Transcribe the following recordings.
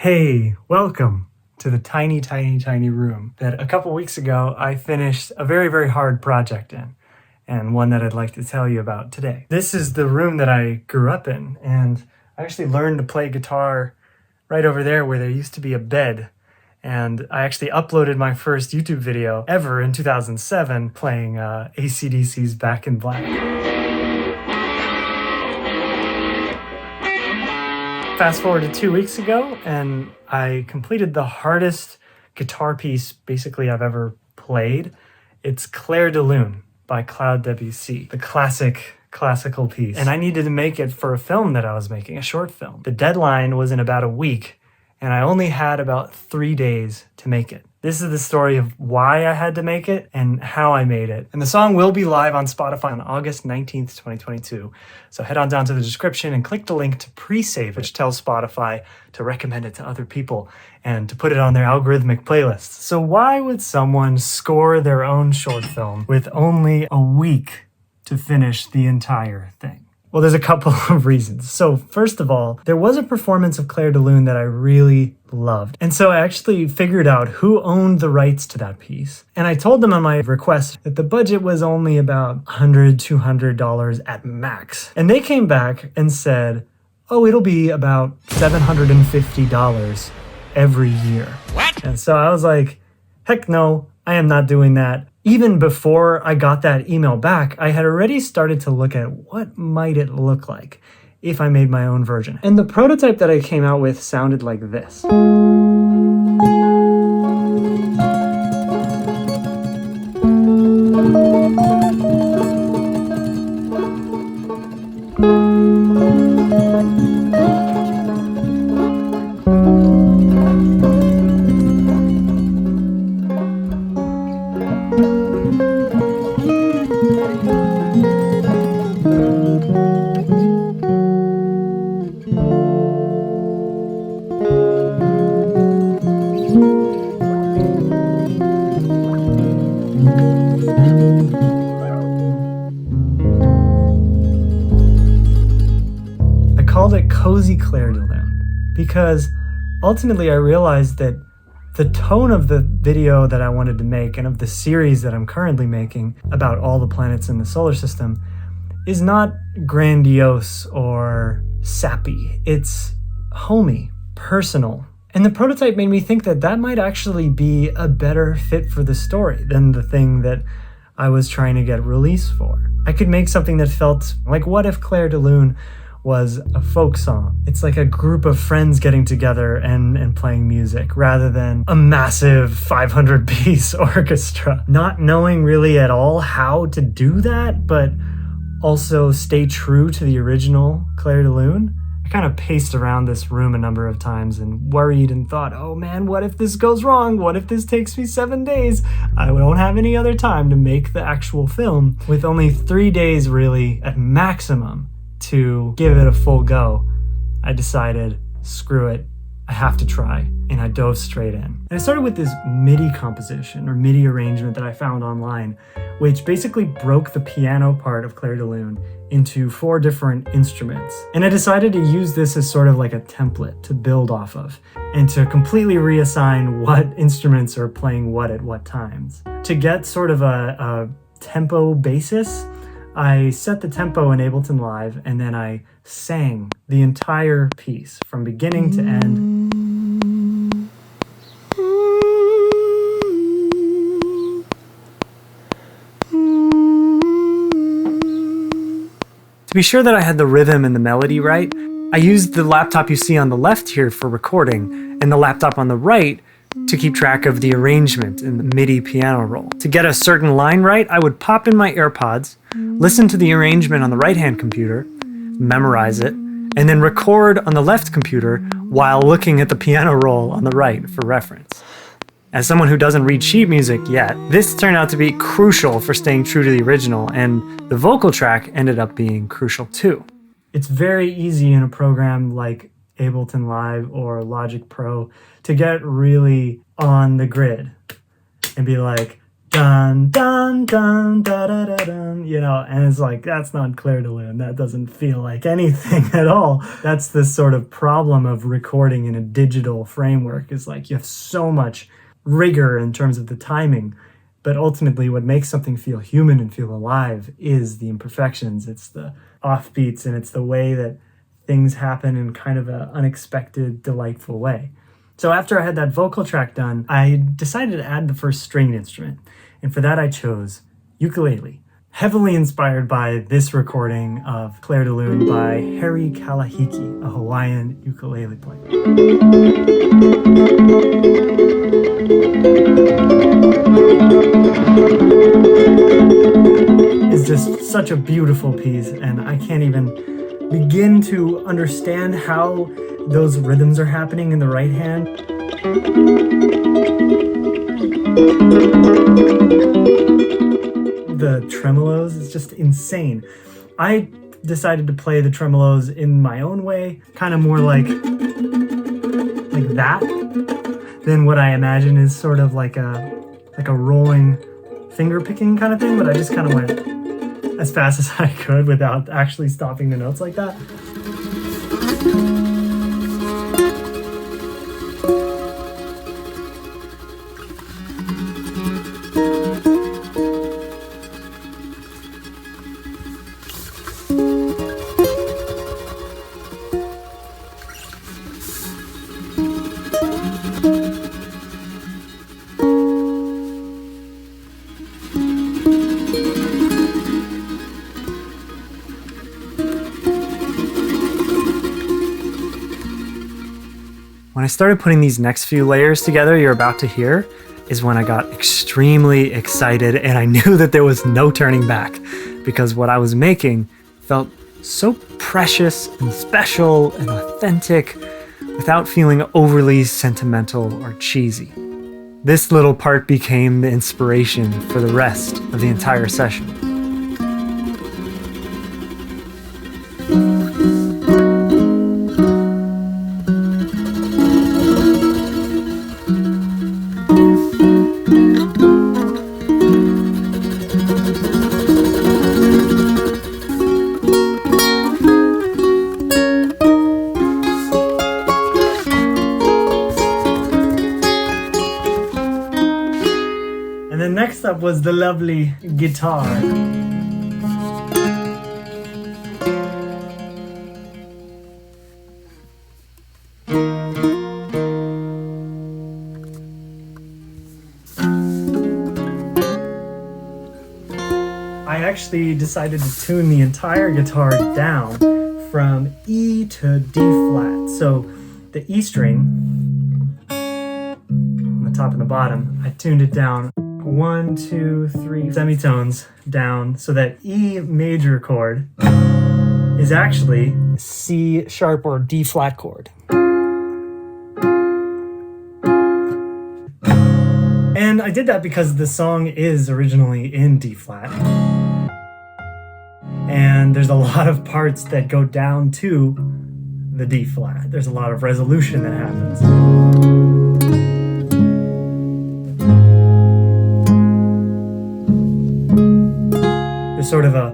Hey, welcome to the tiny, tiny, tiny room that a couple weeks ago I finished a very, very hard project in, and one that I'd like to tell you about today. This is the room that I grew up in, and I actually learned to play guitar right over there where there used to be a bed. And I actually uploaded my first YouTube video ever in 2007 playing AC/DC's Back in Black. Fast forward to 2 weeks ago, and I completed the hardest guitar piece basically I've ever played. It's Clair De Lune by Clair Debussy, the classical piece. And I needed to make it for a film that I was making, a short film. The deadline was in about a week, and I only had about 3 days to make it. This is the story of why I had to make it and how I made it. And the song will be live on Spotify on August 19th, 2022. So head on down to the description and click the link to pre-save, which tells Spotify to recommend it to other people and to put it on their algorithmic playlists. So why would someone score their own short film with only a week to finish the entire thing? Well, there's a couple of reasons. So first of all, there was a performance of Clair De Lune that I really loved. And so I actually figured out who owned the rights to that piece. And I told them on my request that the budget was only about $100, $200 at max. And they came back and said, oh, it'll be about $750 every year. What? And so I was like, heck no, I am not doing that. Even before I got that email back, I had already started to look at what might it look like if I made my own version. And the prototype that I came out with sounded like this. Called it Cozy Clair De Lune because ultimately I realized that the tone of the video that I wanted to make and of the series that I'm currently making about all the planets in the solar system is not grandiose or sappy. It's homey, personal. And the prototype made me think that that might actually be a better fit for the story than the thing that I was trying to get release for. I could make something that felt like, what if Clair De Lune was a folk song? It's like a group of friends getting together and playing music rather than a massive 500-piece orchestra. Not knowing really at all how to do that, but also stay true to the original Clair De Lune. I kind of paced around this room a number of times and worried and thought, oh man, what if this goes wrong? What if this takes me 7 days? I won't have any other time to make the actual film. With only 3 days really at maximum to give it a full go, I decided, screw it, I have to try, and I dove straight in. And I started with this MIDI composition or MIDI arrangement that I found online, which basically broke the piano part of Clair De Lune into 4 different instruments. And I decided to use this as sort of like a template to build off of and to completely reassign what instruments are playing what at what times. To get sort of a tempo basis, I set the tempo in Ableton Live and then I sang the entire piece from beginning to end. To be sure that I had the rhythm and the melody right, I used the laptop you see on the left here for recording and the laptop on the right to keep track of the arrangement in the MIDI piano roll. To get a certain line right, I would pop in my AirPods, listen to the arrangement on the right-hand computer, memorize it, and then record on the left computer while looking at the piano roll on the right for reference. As someone who doesn't read sheet music yet, this turned out to be crucial for staying true to the original, and the vocal track ended up being crucial too. It's very easy in a program like Ableton Live or Logic Pro to get really on the grid and be like, dun dun dun da da da dun, you know, and it's like, that's not Clair De Lune. That doesn't feel like anything at all. That's the sort of problem of recording in a digital framework, is like you have so much rigor in terms of the timing, but ultimately what makes something feel human and feel alive is the imperfections. It's the offbeats, and it's the way that things happen in kind of an unexpected, delightful way. So after I had that vocal track done, I decided to add the first stringed instrument. And for that I chose ukulele, heavily inspired by this recording of Clair De Lune by Harry Kalahiki, a Hawaiian ukulele player. It's just such a beautiful piece, and I can't even begin to understand how those rhythms are happening in the right hand. The tremolos is just insane. I decided to play the tremolos in my own way, kind of more like that, than what I imagine is sort of like a rolling finger picking kind of thing, but I just kind of went as fast as I could without actually stopping the notes like that. When I started putting these next few layers together you're about to hear is when I got extremely excited, and I knew that there was no turning back, because what I was making felt so precious and special and authentic without feeling overly sentimental or cheesy. This little part became the inspiration for the rest of the entire session. And then next up was the lovely guitar. I actually decided to tune the entire guitar down from E to D flat. So the E string on the top and the bottom, I tuned it down 1, 2, 3 semitones down, so that E major chord is actually C sharp or D flat chord. And I did that because the song is originally in D flat. And there's a lot of parts that go down to the D flat. There's a lot of resolution that happens. There's sort of a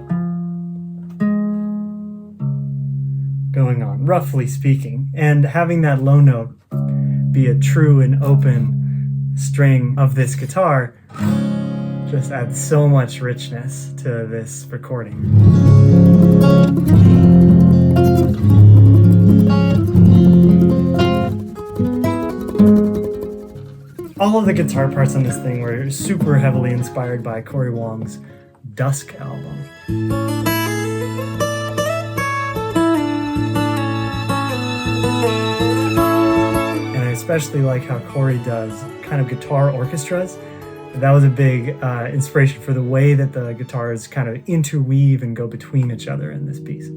going on, roughly speaking, and having that low note be a true and open string of this guitar just adds so much richness to this recording. All of the guitar parts on this thing were super heavily inspired by Cory Wong's Dusk album. And I especially like how Cory does kind of guitar orchestras. That was a big inspiration for the way that the guitars kind of interweave and go between each other in this piece.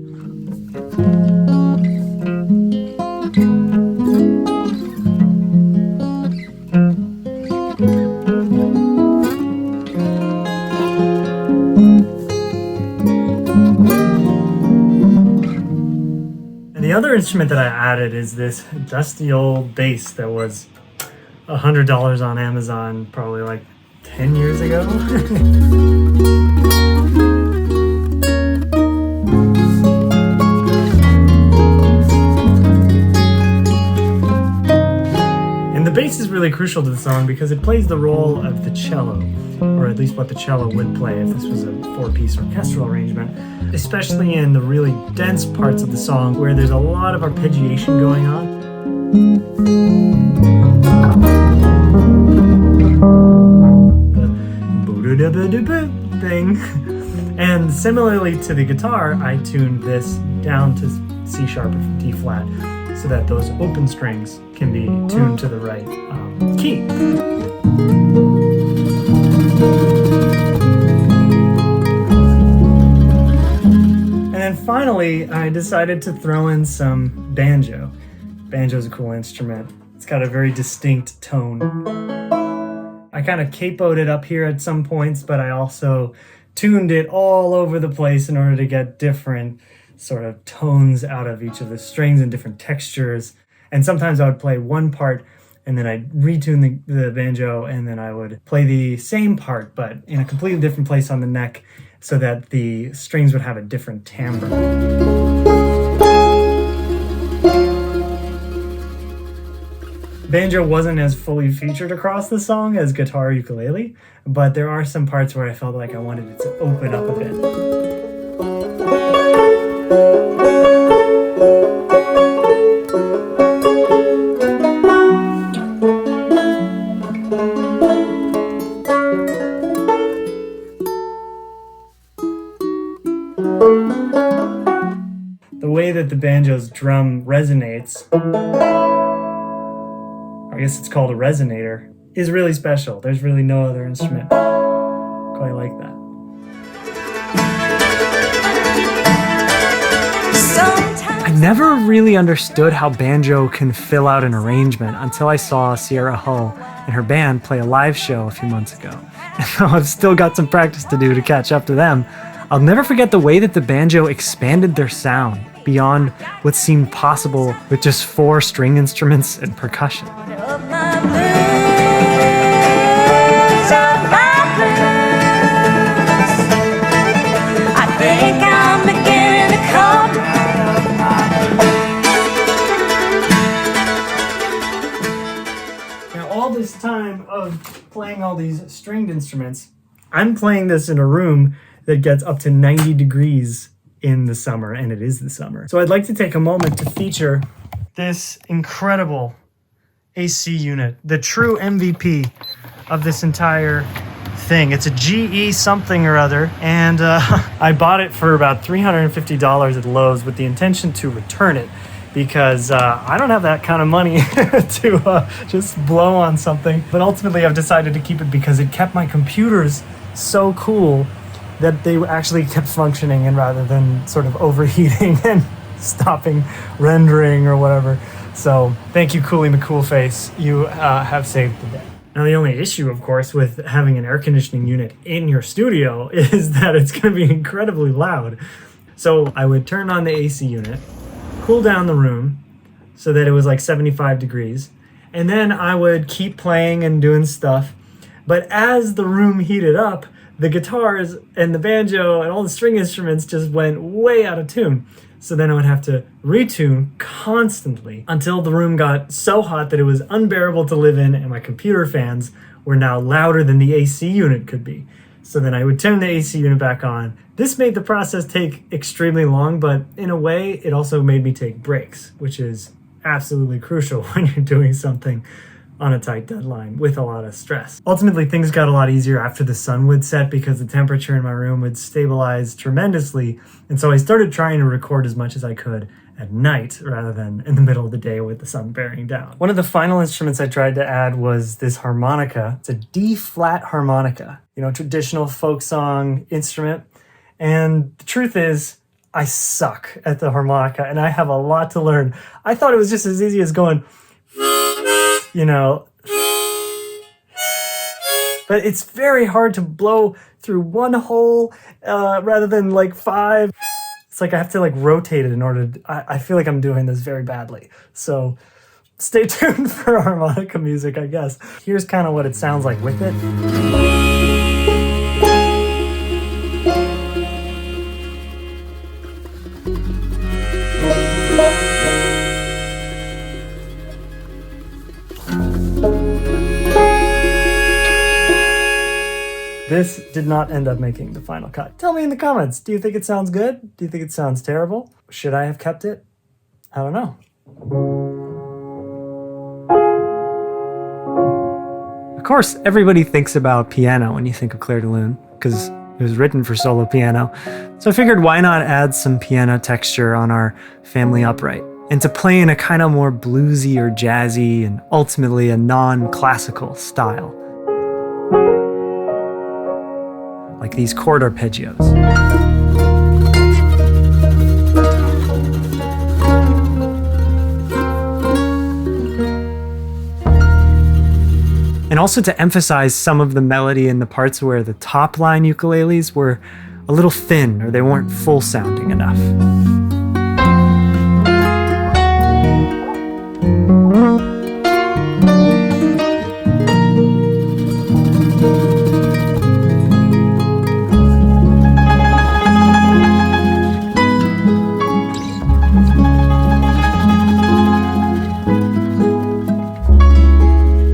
And the other instrument that I added is this dusty old bass that was $100 on Amazon probably like 10 years ago. And the bass is really crucial to the song because it plays the role of the cello, or at least what the cello would play if this was a 4-piece orchestral arrangement, especially in the really dense parts of the song where there's a lot of arpeggiation going on. Thing. And similarly to the guitar, I tuned this down to C sharp or D flat so that those open strings can be tuned to the right key. And then finally, I decided to throw in some banjo. Banjo's a cool instrument. It's got a very distinct tone. I kind of capoed it up here at some points, but I also tuned it all over the place in order to get different sort of tones out of each of the strings and different textures. And sometimes I would play one part and then I'd retune the banjo, and then I would play the same part but in a completely different place on the neck so that the strings would have a different timbre. Banjo wasn't as fully featured across the song as guitar or ukulele, but there are some parts where I felt like I wanted it to open up a bit. The way that the banjo's drum resonates, I guess it's called a resonator, is really special. There's really no other instrument quite like that. I never really understood how banjo can fill out an arrangement until I saw Sierra Hull and her band play a live show a few months ago. And though I've still got some practice to do to catch up to them, I'll never forget the way that the banjo expanded their sound beyond what seemed possible with just 4 string instruments and percussion. Now all this time of playing all these stringed instruments, I'm playing this in a room that gets up to 90 degrees in the summer, and it is the summer. So I'd like to take a moment to feature this incredible AC unit, the true MVP of this entire thing. It's a GE something or other, and I bought it for about $350 at Lowe's with the intention to return it because I don't have that kind of money to just blow on something. But ultimately I've decided to keep it because it kept my computers so cool that they actually kept functioning, and rather than sort of overheating and stopping rendering or whatever. So thank you, Cooley McCoolface. You have saved the day. Now the only issue, of course, with having an air conditioning unit in your studio is that it's going to be incredibly loud. So I would turn on the AC unit, cool down the room so that it was like 75 degrees, and then I would keep playing and doing stuff. But as the room heated up, the guitars and the banjo and all the string instruments just went way out of tune. So then I would have to retune constantly until the room got so hot that it was unbearable to live in, and my computer fans were now louder than the AC unit could be. So then I would turn the AC unit back on. This made the process take extremely long, but in a way, it also made me take breaks, which is absolutely crucial when you're doing something on a tight deadline with a lot of stress. Ultimately, things got a lot easier after the sun would set because the temperature in my room would stabilize tremendously. And so I started trying to record as much as I could at night rather than in the middle of the day with the sun bearing down. One of the final instruments I tried to add was this harmonica. It's a D-flat harmonica, traditional folk song instrument. And the truth is, I suck at the harmonica and I have a lot to learn. I thought it was just as easy as going, but it's very hard to blow through one hole rather than like 5. It's like I have to rotate it in order to, I feel like I'm doing this very badly. So stay tuned for harmonica music, I guess. Here's kind of what it sounds like with it. This did not end up making the final cut. Tell me in the comments, do you think it sounds good? Do you think it sounds terrible? Should I have kept it? I don't know. Of course, everybody thinks about piano when you think of Clair De Lune, because it was written for solo piano. So I figured why not add some piano texture on our family upright, and to play in a kind of more bluesy or jazzy and ultimately a non-classical style. Like these chord arpeggios. And also to emphasize some of the melody in the parts where the top line ukuleles were a little thin or they weren't full sounding enough.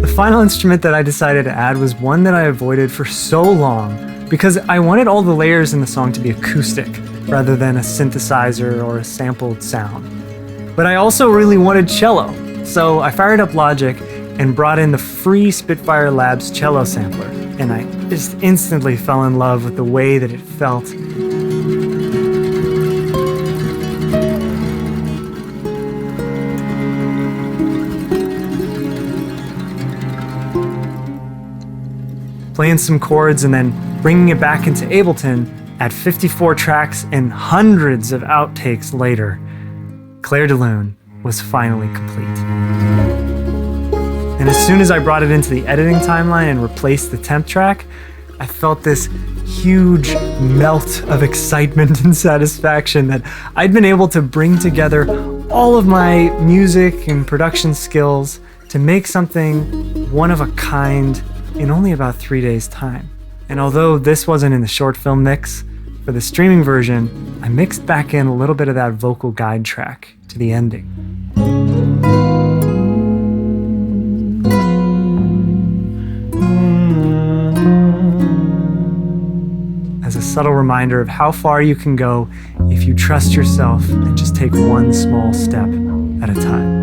The final instrument that I decided to add was one that I avoided for so long because I wanted all the layers in the song to be acoustic rather than a synthesizer or a sampled sound. But I also really wanted cello, so I fired up Logic and brought in the free Spitfire Labs cello sampler, and I just instantly fell in love with the way that it felt. Playing some chords and then bringing it back into Ableton at 54 tracks and hundreds of outtakes later, Clair De Lune was finally complete. And as soon as I brought it into the editing timeline and replaced the temp track, I felt this huge melt of excitement and satisfaction that I'd been able to bring together all of my music and production skills to make something one of a kind in only about 3 days' time. And although this wasn't in the short film mix, for the streaming version, I mixed back in a little bit of that vocal guide track to the ending. As a subtle reminder of how far you can go if you trust yourself and just take one small step at a time.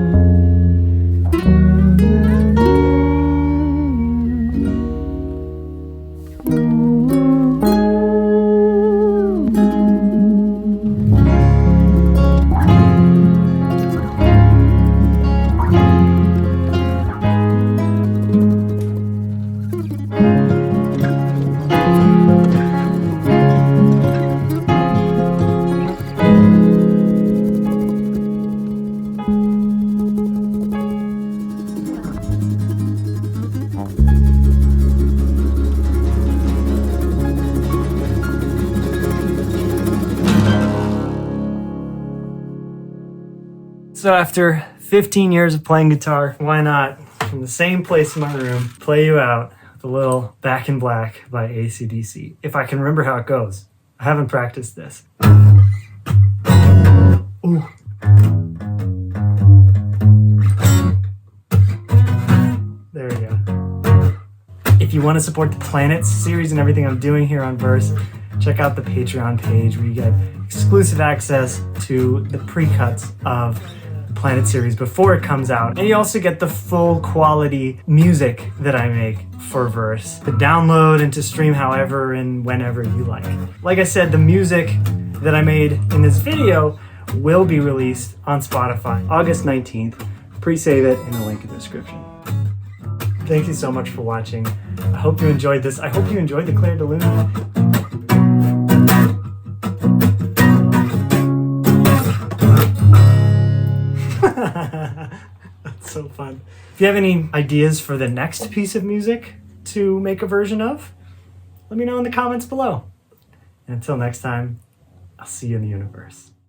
So after 15 years of playing guitar, why not, from the same place in my room, play you out with a little Back in Black by AC/DC, if I can remember how it goes. I haven't practiced this. Ooh. There we go. If you want to support the Planets series and everything I'm doing here on Verse, check out the Patreon page where you get exclusive access to the pre-cuts of Planet series before it comes out, and you also get the full quality music that I make for Verse to download and to stream however and whenever you like. Like I said, the music that I made in this video will be released on Spotify August 19th. Pre-save it in the link in the description. Thank you so much for watching. I hope you enjoyed this. I hope you enjoyed the Clair De Lune. That's so fun. If you have any ideas for the next piece of music to make a version of, let me know in the comments below. And until next time, I'll see you in the universe.